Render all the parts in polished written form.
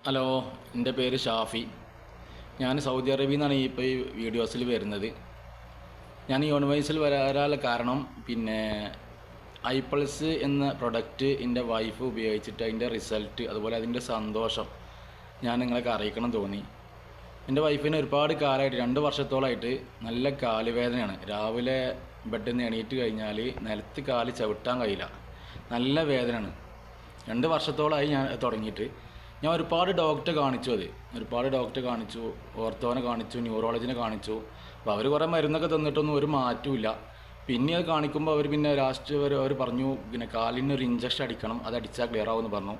Hello, എൻ്റെ പേര് ഷാഫി. ഞാൻ സൗദി അറേബ്യയിൽ നിന്നാണ് ഇപ്പോൾ ഈ വീഡിയോസിൽ വരുന്നത്. ഞാൻ ഈ യൂണിവേഴ്സിൽ വരാനുള്ള കാരണം ഐ+ എന്ന പ്രൊഡക്റ്റ് എൻ്റെ വൈഫ് ഉപയോഗിച്ചിട്ട് അതിൻ്റെ റിസൾട്ട് അതുപോലെ അതിൻ്റെ സന്തോഷം ഞാൻ നിങ്ങളൊക്കെ അറിയിക്കണം തോന്നി. എൻ്റെ വൈഫിന് ഒരുപാട് കാലമായിട്ട് 2 വർഷത്തോളമായിട്ട് നല്ല കാലുവേദനയാണ്. രാവിലെ ബെഡിൽ നിന്ന് എണീറ്റ് കഴിഞ്ഞാൽ നിലത്ത് കാല് ചവിട്ടാൻ കഴിയില്ല, നല്ല വേദനയാണ്. 2 വർഷത്തോളമായി ഞാൻ തുടങ്ങിയിട്ട്. ഞാൻ ഒരുപാട് ഡോക്ടറെ കാണിച്ചു, ഓർത്തോനെ കാണിച്ചു, ന്യൂറോളജിനെ കാണിച്ചു. അപ്പോൾ അവർ കുറേ മരുന്നൊക്കെ തന്നിട്ടൊന്നും ഒരു മാറ്റമില്ല. പിന്നെ അത് കാണിക്കുമ്പോൾ അവർ ലാസ്റ്റ് അവർ പറഞ്ഞു കാലിനൊരു ഇഞ്ചക്ഷൻ അടിക്കണം, അത് അടിച്ചാൽ ക്ലിയർ ആവുമെന്ന് പറഞ്ഞു.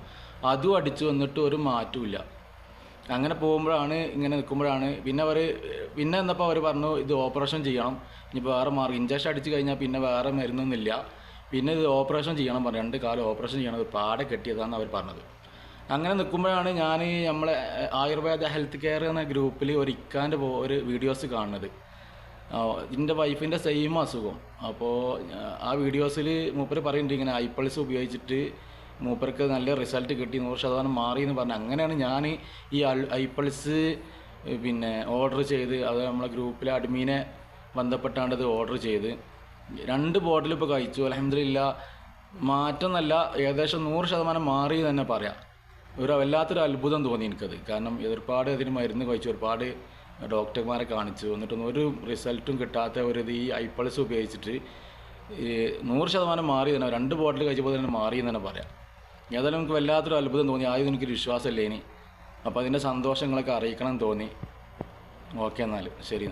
അതും അടിച്ചു വന്നിട്ട് ഒരു മാറ്റമില്ല. അങ്ങനെ ഇങ്ങനെ നിൽക്കുമ്പോഴാണ് പിന്നെ എന്നപ്പോൾ അവർ പറഞ്ഞു ഇത് ഓപ്പറേഷൻ ചെയ്യണം, ഇനിയിപ്പോൾ വേറെ മാർഗം, ഇഞ്ചക്ഷൻ അടിച്ച് കഴിഞ്ഞാൽ പിന്നെ വേറെ മരുന്നൊന്നുമില്ല, പിന്നെ ഇത് ഓപ്പറേഷൻ ചെയ്യണം പറഞ്ഞു. 2 കാലം ഓപ്പറേഷൻ ചെയ്യണം, ഒരു പാടെ കെട്ടിയതാണെന്ന് അവർ പറഞ്ഞത്. അങ്ങനെ നിൽക്കുമ്പോഴാണ് ഞാൻ നമ്മളെ ആയുർവേദ ഹെൽത്ത് കെയർ എന്ന ഗ്രൂപ്പിൽ ഒരു വീഡിയോസ് കാണുന്നത്. എൻ്റെ വൈഫിൻ്റെ സെയിം അസുഖം. അപ്പോൾ ആ വീഡിയോസിൽ മൂപ്പർ പറയുന്നുണ്ട് ഇങ്ങനെ ഐ+ ഉപയോഗിച്ചിട്ട് മൂപ്പർക്ക് നല്ല റിസൾട്ട് കിട്ടി, 100% മാറി എന്ന് പറഞ്ഞു. അങ്ങനെയാണ് ഞാൻ ഈ ഐ+ ഓർഡർ ചെയ്ത്, അത് നമ്മളെ ഗ്രൂപ്പിലെ അഡ്മിനെ ബന്ധപ്പെട്ടാണ്ട് അത് ഓർഡർ ചെയ്ത് 2 ബോട്ടിൽ ഇപ്പോൾ കഴിച്ചു. അൽഹംദുലില്ലാഹ് മാറ്റം നല്ല ഏകദേശം 100% മാറി തന്നെ പറയാം. വല്ലാത്തൊരു അത്ഭുതം തോന്നി എനിക്കത്. കാരണം ഒരുപാട് അതിന് മരുന്ന് കഴിച്ചു, ഒരുപാട് ഡോക്ടർമാരെ കാണിച്ചു, എന്നിട്ടൊന്നും ഒരു റിസൾട്ടും കിട്ടാത്ത ഈ ഐ+ ഉപയോഗിച്ചിട്ട് 100% മാറി തന്നെ, 2 ബോട്ടിൽ കഴിച്ചപ്പോൾ തന്നെ മാറി എന്ന് തന്നെ പറയാം. ഏതായാലും എനിക്ക് വല്ലാത്തൊരു അത്ഭുതം തോന്നി. ആദ്യം എനിക്കൊരു വിശ്വാസമില്ല ഇനി. അപ്പോൾ അതിൻ്റെ സന്തോഷങ്ങളൊക്കെ അറിയിക്കണം എന്ന് തോന്നി. ഓക്കെ, എന്നാൽ ശരി.